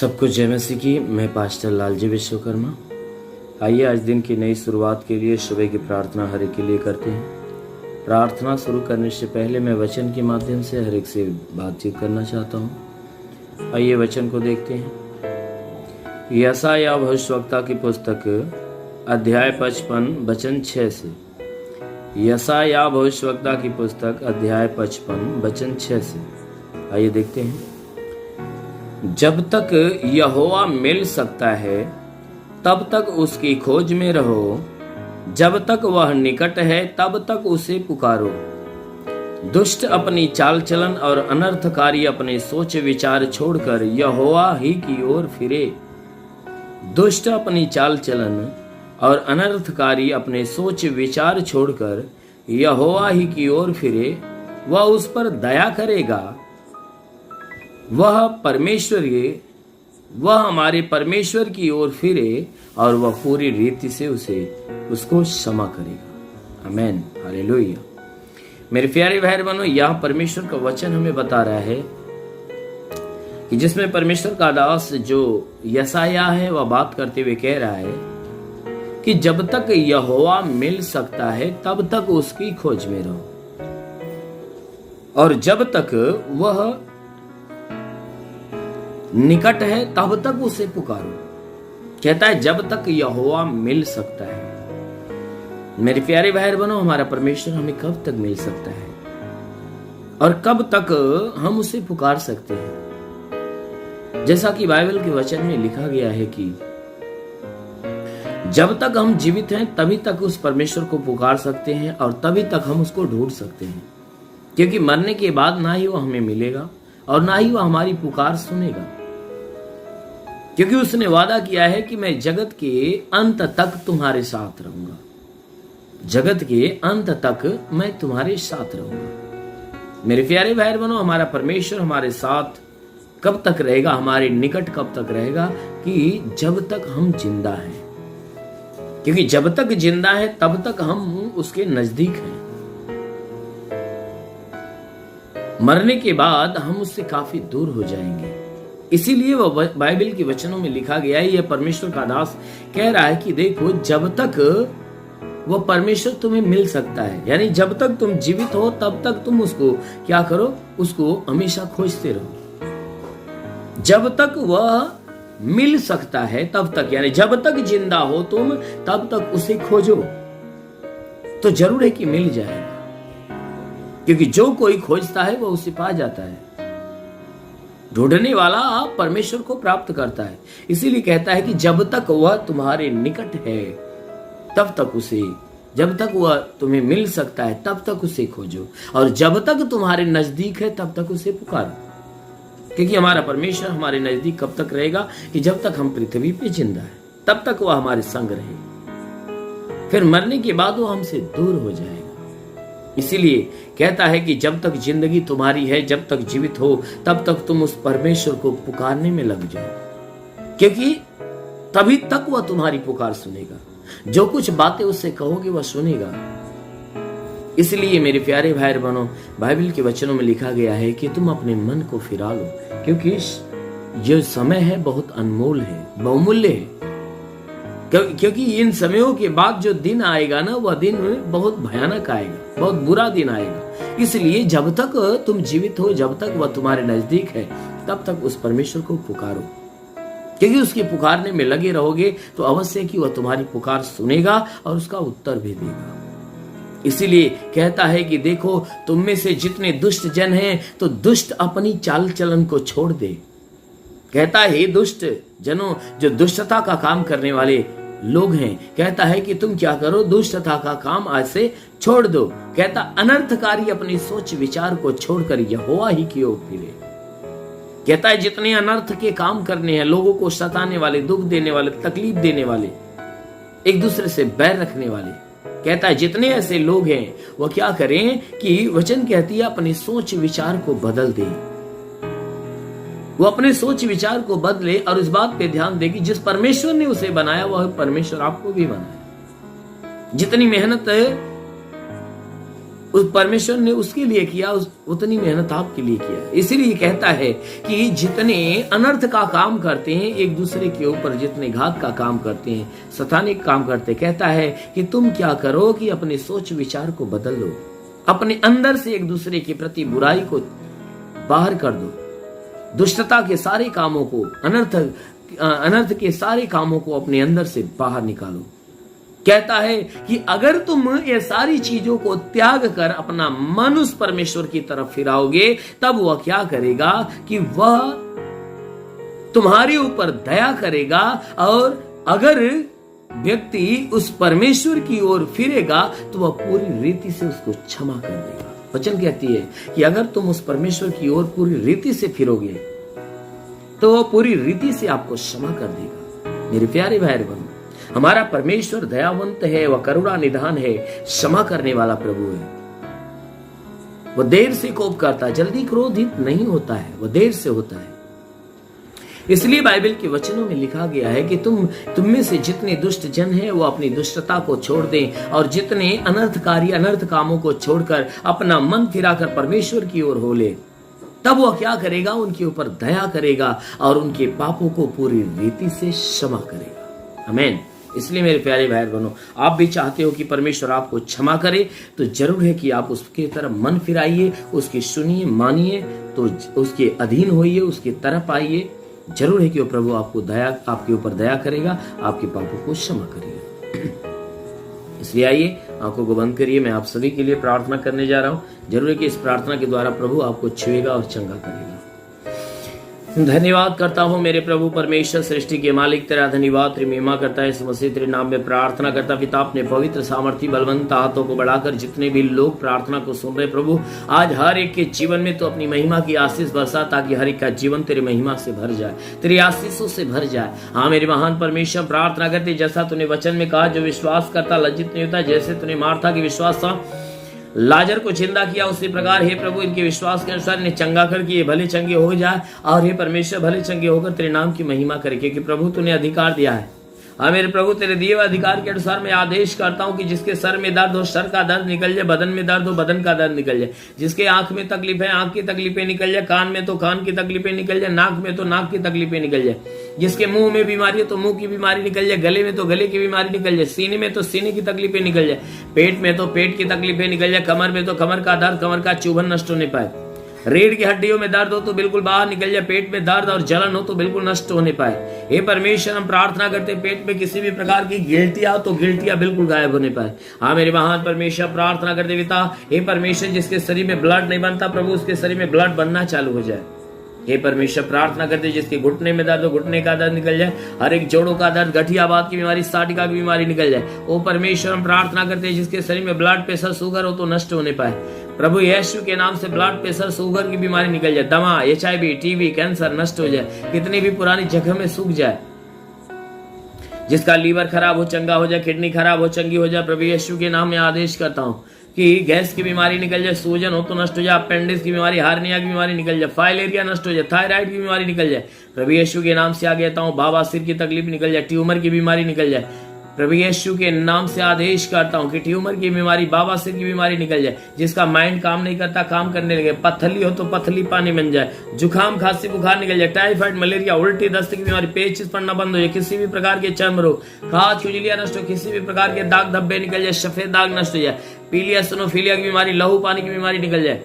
सबको जय मसीह की। मैं पास्टर लालजी विश्वकर्मा। आइए आज दिन की नई शुरुआत के लिए सुबह की प्रार्थना हर एक के लिए करते हैं। प्रार्थना शुरू करने से पहले मैं वचन के माध्यम से हर एक से बातचीत करना चाहता हूँ। आइए वचन को देखते हैं। यशायाह भविष्यवक्ता की पुस्तक अध्याय 55 वचन 6 से। यशायाह भविष्यवक्ता की पुस्तक अध्याय 55 वचन 6 से। आइए देखते हैं। जब तक यहोवा मिल सकता है तब तक उसकी खोज में रहो, जब तक वह निकट है तब तक उसे पुकारो। दुष्ट अपनी चाल चलन और अनर्थकारी अपने सोच विचार छोड़कर यहोवा ही की ओर फिरे। दुष्ट अपनी चाल चलन और अनर्थकारी अपने सोच विचार छोड़कर यहोवा ही की ओर फिरे, वह उस पर दया करेगा। वह हमारे परमेश्वर की ओर फिरे और वह पूरी रीति से उसको क्षमा करेगा। आमीन, हालेलुया। मेरे प्यारे भाई बहनों, यह परमेश्वर का वचन हमें बता रहा है कि जिसमें परमेश्वर का दास जो यशायाह है वह बात करते हुए कह रहा है कि जब तक यहोवा मिल सकता है तब तक उसकी खोज में रहो, और जब तक वह निकट है तब तक उसे पुकारो। कहता है जब तक यहोवा मिल सकता है। मेरे प्यारे भाई बहनों, हमारा परमेश्वर हमें कब तक मिल सकता है और कब तक हम उसे पुकार सकते हैं? जैसा कि बाइबल के वचन में लिखा गया है कि जब तक हम जीवित हैं तभी तक उस परमेश्वर को पुकार सकते हैं और तभी तक हम उसको ढूंढ सकते हैं, क्योंकि मरने के बाद ना ही वो हमें मिलेगा और ना ही वो हमारी पुकार सुनेगा, क्योंकि उसने वादा किया है कि मैं जगत के अंत तक तुम्हारे साथ रहूंगा। जगत के अंत तक मैं तुम्हारे साथ रहूंगा। मेरे प्यारे भाई बहनों, हमारा परमेश्वर हमारे साथ कब तक रहेगा, हमारे निकट कब तक रहेगा? कि जब तक हम जिंदा हैं, क्योंकि जब तक जिंदा है तब तक हम उसके नजदीक हैं। मरने के बाद हम उससे काफी दूर हो जाएंगे। इसीलिए वह बाइबल के वचनों में लिखा गया है, यह परमेश्वर का दास कह रहा है कि देखो, जब तक वह परमेश्वर तुम्हें मिल सकता है, यानी जब तक तुम जीवित हो तब तक तुम उसको क्या करो, उसको हमेशा खोजते रहो। जब तक वह मिल सकता है तब तक, यानी जब तक जिंदा हो तुम तब तक उसे खोजो, तो जरूर है कि मिल जाएगा, क्योंकि जो कोई खोजता है वह उसे पा जाता है। ढूंढने वाला परमेश्वर को प्राप्त करता है। इसीलिए कहता है कि जब तक वह तुम्हारे निकट है तब तक उसे, जब तक वह तुम्हें मिल सकता है तब तक उसे खोजो, और जब तक तुम्हारे नजदीक है तब तक उसे पुकारो। क्योंकि हमारा परमेश्वर हमारे नजदीक कब तक रहेगा? कि जब तक हम पृथ्वी पे जिंदा है तब तक वह हमारे संग रहे, फिर मरने के बाद वो हमसे दूर हो जाएगा। इसीलिए कहता है कि जब तक जिंदगी तुम्हारी है, जब तक जीवित हो तब तक तुम उस परमेश्वर को पुकारने में लग जाओ, क्योंकि तभी तक वह तुम्हारी पुकार सुनेगा। जो कुछ बातें उससे कहोगे वह सुनेगा। इसलिए मेरे प्यारे भाई बहनों, बाइबल के वचनों में लिखा गया है कि तुम अपने मन को फिरा लो, क्योंकि जो समय है बहुत अनमोल है, बहुमूल्य है। क्योंकि इन समयों के बाद जो दिन आएगा ना, वह दिन बहुत भयानक आएगा, बहुत बुरा दिन आएगा। इसलिए जब तक तुम जीवित हो, जब तक वह तुम्हारे नजदीक है, तब तक उस परमेश्वर को पुकारो, क्योंकि उसके पुकारने में लगे रहोगे तो अवश्य कि वह तुम्हारी पुकार सुनेगा और उसका उत्तर भी देगा। इसीलिए कहता है कि देखो, तुम में से जितने दुष्ट जन हैं तो दुष्ट अपनी चाल चलन को छोड़ दे। कहता है दुष्ट जनों, जो दुष्टता का काम करने वाले लोग हैं, कहता है कि तुम क्या करो, दुष्टता का काम आज से छोड़ दो। कहता अनर्थकारी अपनी सोच विचार को छोड़कर यहोवा ही की ओर फिरे। कहता है जितने अनर्थ के काम करने हैं, लोगों को सताने वाले, दुख देने वाले, तकलीफ देने वाले, एक दूसरे से बैर रखने वाले, कहता है जितने ऐसे लोग हैं वो क्या करें कि वचन कहती है अपनी सोच विचार को बदल दे। वो अपने सोच विचार को बदले और इस बात पे ध्यान दे कि जिस परमेश्वर ने उसे बनाया वह परमेश्वर आपको भी बनाया। जितनी मेहनत उस परमेश्वर ने उसके लिए किया, उतनी मेहनत आपके लिए किया। इसीलिए कहता है कि जितने अनर्थ का काम करते हैं, एक दूसरे के ऊपर जितने घात का काम करते हैं, सतानिक काम करते, कहता है कि तुम क्या करो कि अपने सोच विचार को बदल लो, अपने अंदर से एक दूसरे के प्रति बुराई को बाहर कर दो, दुष्टता के सारे कामों को, अनर्थ के सारे कामों को अपने अंदर से बाहर निकालो। कहता है कि अगर तुम ये सारी चीजों को त्याग कर अपना मन उस परमेश्वर की तरफ फिराओगे, तब वह क्या करेगा कि वह तुम्हारे ऊपर दया करेगा। और अगर व्यक्ति उस परमेश्वर की ओर फिरेगा तो वह पूरी रीति से उसको क्षमा कर देगा। वचन कहती है कि अगर तुम उस परमेश्वर की ओर पूरी रीति से फिरोगे तो वह पूरी रीति से आपको क्षमा कर देगा। मेरे प्यारे भाई बहनों, हमारा परमेश्वर दयावंत है, वह करुणा निधान है, क्षमा करने वाला प्रभु है। वह देर से कोप करता है, जल्दी क्रोधित नहीं होता है, वह देर से होता है। इसलिए बाइबल के वचनों में लिखा गया है कि तुम में से जितने दुष्ट जन हैं वो अपनी दुष्टता को छोड़ दें, और जितने अनर्थकारी अनर्थ कामों को छोड़कर अपना मन फिराकर परमेश्वर की ओर हो ले, तब वह क्या करेगा, उनके ऊपर दया करेगा और उनके पापों को पूरी रीति से क्षमा करेगा। आमीन। इसलिए मेरे प्यारे भाई बहनों, आप भी चाहते हो कि परमेश्वर आपको क्षमा करे, तो जरूर है कि आप उसके तरफ मन फिराइए, उसकी सुनिए, मानिए, तो उसके अधीन होइए, उसकी तरफ आइए। जरूर है कि वो प्रभु आपके ऊपर दया करेगा, आपके पापों को क्षमा करेगा। इसलिए आइए, आंखों को बंद करिए, मैं आप सभी के लिए प्रार्थना करने जा रहा हूं। जरूर है कि इस प्रार्थना के द्वारा प्रभु आपको छुएगा और चंगा करेगा। धन्यवाद करता हूँ मेरे प्रभु परमेश्वर, सृष्टि के मालिक, तेरा धन्यवाद, तेरी महिमा करता है इस मसीह तेरे नाम में प्रार्थना करता। पिता, अपने पवित्र सामर्थी बलवंत हाथों को बढ़ाकर जितने भी लोग प्रार्थना को सुन रहे प्रभु, आज हर एक के जीवन में तो अपनी महिमा की आशीष बरसा, ताकि हर एक का जीवन तेरी महिमा से भर जाए, तेरी आशीषों से भर जाए। हाँ मेरे महान परमेश्वर, प्रार्थना करते जैसा तूने वचन में कहा, जो विश्वास करता लज्जित नहीं होता। जैसे तूने मार्था की विश्वास था, लाजर को जिंदा किया, उसी प्रकार हे प्रभु इनके विश्वास के अनुसार इन्हें चंगा कर कि ये भले चंगे हो जाए, और हे परमेश्वर भले चंगे होकर तेरे नाम की महिमा करे, क्योंकि प्रभु तूने अधिकार दिया है। हाँ मेरे प्रभु, तेरे दिए हुए अधिकार के अनुसार मैं आदेश करता हूँ कि जिसके सर में दर्द हो, सर का दर्द निकल जाए, बदन में दर्द हो, बदन का दर्द निकल जाए। जिसके आंख में तकलीफ है, आंख की तकलीफें निकल जाए, कान में तो कान की तकलीफें निकल जाए, नाक में तो नाक की तकलीफें निकल जाए। जिसके मुंह में बीमारी है तो मुंह की बीमारी निकल जाए, गले में तो गले की बीमारी निकल जाए, सीने में तो सीने की तकलीफें निकल जाए, पेट में तो पेट की तकलीफें निकल जाए, कमर में तो कमर का दर्द, कमर का चुभन नष्ट होने पाए। रीढ़ की हड्डियों में दर्द हो तो बिल्कुल बाहर निकल जाए, पेट में दर्द और जलन हो तो बिल्कुल नष्ट होने पाए। हे परमेश्वर, हम प्रार्थना करते पेट में किसी भी प्रकार की गिल्टियां तो गिल्टियां बिल्कुल गायब होने पाए। हाँ मेरे महान परमेश्वर, प्रार्थना करते पिता, हे परमेश्वर, जिसके शरीर में ब्लड नहीं बनता प्रभु, उसके शरीर में ब्लड बनना चालू हो जाए। हे परमेश्वर, प्रार्थना करते जिसके घुटने में दर्द हो, घुटने का दर्द निकल जाए, हर एक जोड़ों का दर्द, गठियाबाद की बीमारी, साटिका की बीमारी निकल जाए। ओ परमेश्वर, हम प्रार्थना करते जिसके शरीर में ब्लड प्रेशर, शुगर हो तो नष्ट होने पाए। प्रभु यीशु के नाम से ब्लड प्रेशर, शुगर की बीमारी निकल जाए, दमा, HIV, टीबी, कैंसर नष्ट हो जाए, कितनी भी पुरानी जगह में सूख जाए। जिसका लीवर खराब हो चंगा हो जाए, किडनी खराब हो चंगी हो जाए। प्रभु यीशु के नाम में आदेश करता हूँ कि गैस की बीमारी निकल जाए, सूजन हो तो नष्ट हो जाए, अपेंडिक्स की बीमारी, हार्निया की बीमारी निकल जाए, फाइलेरिया नष्ट हो जाए, थायराइड की बीमारी निकल जाए। प्रभु यीशु के नाम से आ कहता हूँ, बवासीर की तकलीफ निकल जाए, ट्यूमर की बीमारी निकल जाए। प्रभु यीशु के नाम से आदेश करता हूँ कि ट्यूमर की बीमारी, बवासीर की बीमारी निकल जाए। जिसका माइंड काम नहीं करता, काम करने लगे, पथली हो तो पथली पानी बन जाए, जुकाम खांसी बुखार निकल जाए, टाइफाइड, मलेरिया, उल्टी, दस्त की बीमारी, पेचिश पड़ना बंद हो जाए, किसी भी प्रकार के चर्म रोग, खाज खुजलियां नष्ट हो, किसी भी प्रकार के दाग धब्बे निकल जाए, सफेद दाग नष्ट हो जाए, पीलिया स्नोफिलिया की बीमारी, लहू पानी की बीमारी निकल जाए।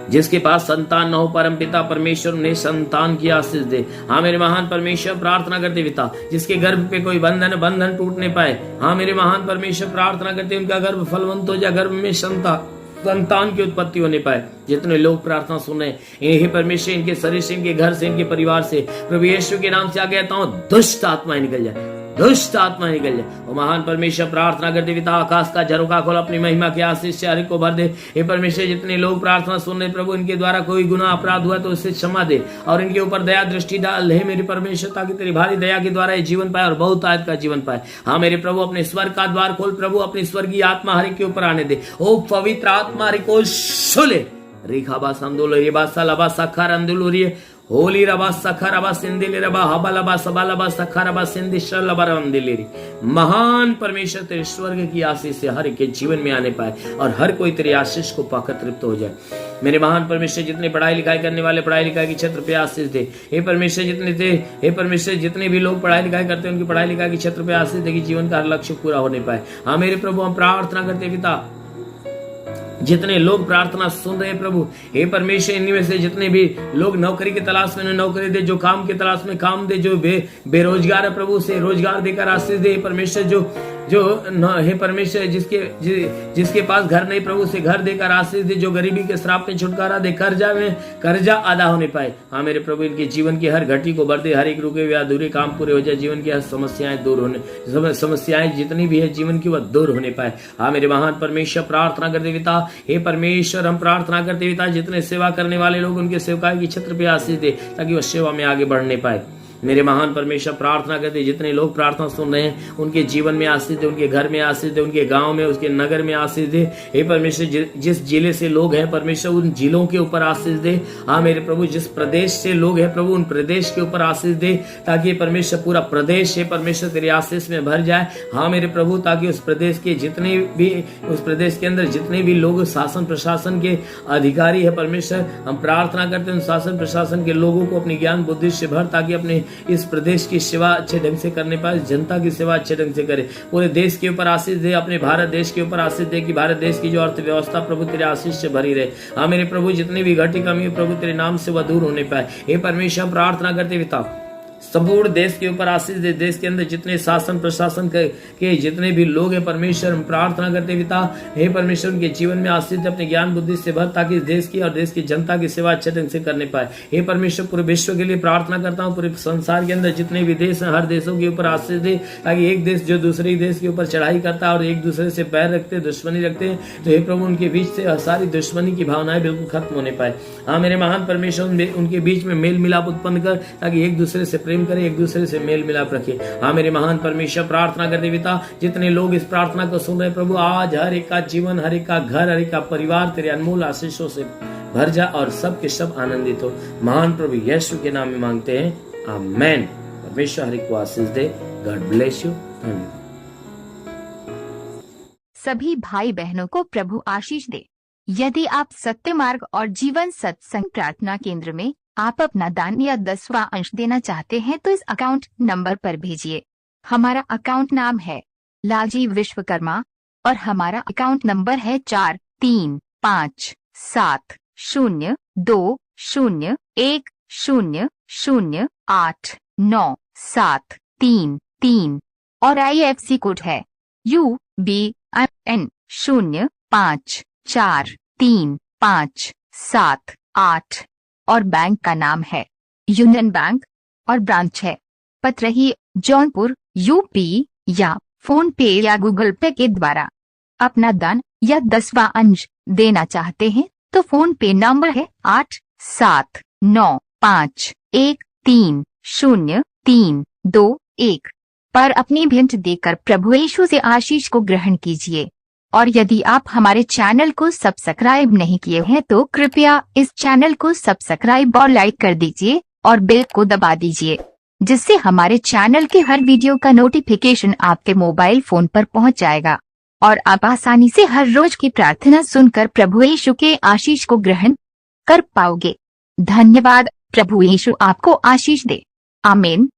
जिसके पास संतान न हो, परम पिता परमेश्वर ने संतान की आशीष दे। हाँ मेरे महान परमेश्वर, प्रार्थना करते पिता, जिसके गर्भ पे कोई बंधन टूटने पाए। हाँ मेरे महान परमेश्वर, प्रार्थना करते उनका गर्भ फलवंत हो जाए, गर्भ में संतान की उत्पत्ति होने पाए। जितने लोग प्रार्थना सुन रहे, इन्हीं परमेश्वर, इनके शरीर से, इनके घर से, इनके परिवार से प्रभु यीशु के नाम से आ कहता हूँ, दुष्ट आत्माएं निकल जाए, दुष्ट आत्मा निकल जाए। और महान परमेश्वर, प्रार्थना करते पिता, आकाश का झरोखा खोल, अपनी महिमा के आशीष से हर एक को भर दे। हे परमेश्वर, जितने लोग प्रार्थना सुन रहे प्रभु, इनके द्वारा कोई गुनाह अपराध हुआ तो उससे क्षमा दे, और इनके ऊपर दया दृष्टि डाल हे मेरे परमेश्वर, ताकि तेरी भारी दया के द्वारा ये जीवन पाए और बहुत आयत का जीवन पाए। हाँ मेरे प्रभु, अपने स्वर्ग का द्वार खोल प्रभु, अपनी स्वर्गीय आत्मा हर एक के ऊपर आने दे। ओ पवित्र आत्मा हर एक को सुले, रेखाबा संदोल, रेबा सलाबा सखार अंदुल, होली रबा सखा रबा सिंदिली रबा हबलबा सबलबा सखा रबा सिंधि शलबा रंदिली। महान परमेश्वर तेरे स्वर्ग की आशीष से हर एक के जीवन में आने पाए और हर कोई तेरी आशीष को पाकर तृप्त हो जाए। मेरे महान परमेश्वर जितने पढ़ाई लिखाई करने वाले पढ़ाई लिखाई के क्षेत्र पे आशीष दे। हे परमेश्वर जितने भी लोग पढ़ाई लिखाई करते हैं उनकी पढ़ाई लिखाई के क्षेत्र पे आशीष दे कि जीवन का हर लक्ष्य पूरा होने पाए। हाँ मेरे प्रभु हम प्रार्थना करते पिता, जितने लोग प्रार्थना सुन रहे हैं प्रभु, हे परमेश्वर इनमें से जितने भी लोग नौकरी की तलाश में नौकरी दे, जो काम की तलाश में काम दे, जो बेरोजगार है प्रभु से रोजगार देकर आशीष दे। परमेश्वर जो हे परमेश्वर जिसके पास घर नहीं प्रभु से घर देकर आशीष दे, जो गरीबी के श्राप में छुटकारा दे, कर्जा अदा होने पाए। हाँ मेरे प्रभु इनके जीवन की हर घटी को बढ़ दे, हर एक रुके हुए अधूरे काम पूरे हो जाए, जीवन की हर समस्याएं जितनी भी है जीवन की वह दूर होने पाए। हाँ मेरे महान परमेश्वर प्रार्थना करते पिता, हे परमेश्वर हम प्रार्थना करते पिता जितने सेवा करने वाले लोग उनके सेवकाई के क्षेत्र पे आशीष दे ताकि वह सेवा में आगे बढ़ने पाए। मेरे महान परमेश्वर प्रार्थना करते जितने लोग प्रार्थना सुन रहे हैं उनके जीवन में आशीष दे, उनके घर में आशीष दे, उनके गांव में उसके नगर में आशीष दे। हे परमेश्वर जिस जिले से लोग हैं परमेश्वर उन जिलों के ऊपर आशीष दे। हाँ मेरे प्रभु जिस प्रदेश से लोग हैं प्रभु उन प्रदेश के ऊपर आशीष दे ताकि परमेश्वर पूरा प्रदेश है परमेश्वर तेरे आशीष में भर जाए। हाँ मेरे प्रभु ताकि उस प्रदेश के जितने भी उस प्रदेश के अंदर जितने भी लोग शासन प्रशासन के अधिकारी है परमेश्वर हम प्रार्थना करते हैं उन शासन प्रशासन के लोगों को अपनी ज्ञान बुद्धि से भर ताकि अपने इस प्रदेश की सेवा अच्छे ढंग से करने पाए, जनता की सेवा अच्छे ढंग से करे। पूरे देश के ऊपर आशीष दे, अपने भारत देश के ऊपर आशीष दे कि भारत देश की जो अर्थव्यवस्था प्रभु तेरे आशीष से भरी रहे। हाँ मेरे प्रभु जितनी भी घटी कमी प्रभु तेरे नाम से वह दूर होने पाए। हे परमेश्वर प्रार्थना करते पिता संपूर्ण देश के ऊपर आशीष दे, देश के अंदर जितने शासन प्रशासन के जितने भी लोग हैं परमेश्वर हम प्रार्थना करते पिता, हे परमेश्वर उनके जीवन में आशीष दे, अपने ज्ञान बुद्धि से भर ताकि देश की और देश की जनता की सेवा अच्छे ढंग से करने पाए। हे परमेश्वर पूरे विश्व के लिए प्रार्थना करता हूँ, पूरे संसार के अंदर जितने भी देश हैं हर देशों के ऊपर आशीष दे ताकि एक देश जो दूसरे देश के ऊपर चढ़ाई करता है और एक दूसरे से पैर रखते दुश्मनी रखते हैं तो हे प्रभु उनके बीच से सारी दुश्मनी की भावनाएं बिल्कुल खत्म होने पाए। हाँ मेरे महान परमेश्वर उनके बीच में मेल मिलाप उत्पन्न कर ताकि एक दूसरे से प्रेम करे, एक दूसरे से मेल मिलाप रखे। हाँ मेरे महान परमेश्वर प्रार्थना करते पिता जितने लोग इस प्रार्थना को सुन रहे प्रभु आज हर एक का जीवन, हर एक का घर, हर एक का परिवार तेरे अनमोल आशीषों से भर जा और सब के सब आनंदित हो। महान प्रभु यीशु के नाम में मांगते हैं, आमेन। परमेश्वर हर एक को आशीष दे। God bless you. धन्यवाद। सभी भाई बहनों को प्रभु आशीष दे। यदि आप सत्य मार्ग और जीवन सत्संग प्रार्थना केंद्र में आप अपना दान या 10वां अंश देना चाहते हैं तो इस अकाउंट नंबर पर भेजिए। हमारा अकाउंट नाम है लालजी विश्वकर्मा और हमारा अकाउंट नंबर है 4357200100897333 और IFC कोड है UBIN 054357 और बैंक का नाम है यूनियन बैंक और ब्रांच है पतरही जौनपुर UP या फोन पे या गूगल पे के द्वारा अपना दान या 10वां अंश देना चाहते हैं तो फोन पे नंबर है 8795130321 पर अपनी भेंट देकर प्रभु यीशु से आशीष को ग्रहण कीजिए। और यदि आप हमारे चैनल को सब्सक्राइब नहीं किए हैं तो कृपया इस चैनल को सब्सक्राइब और लाइक कर दीजिए और बेल को दबा दीजिए जिससे हमारे चैनल के हर वीडियो का नोटिफिकेशन आपके मोबाइल फोन पर पहुंच जाएगा और आप आसानी से हर रोज की प्रार्थना सुनकर प्रभु यीशु के आशीष को ग्रहण कर पाओगे। धन्यवाद। प्रभु यीशु आपको आशीष दे। आमीन।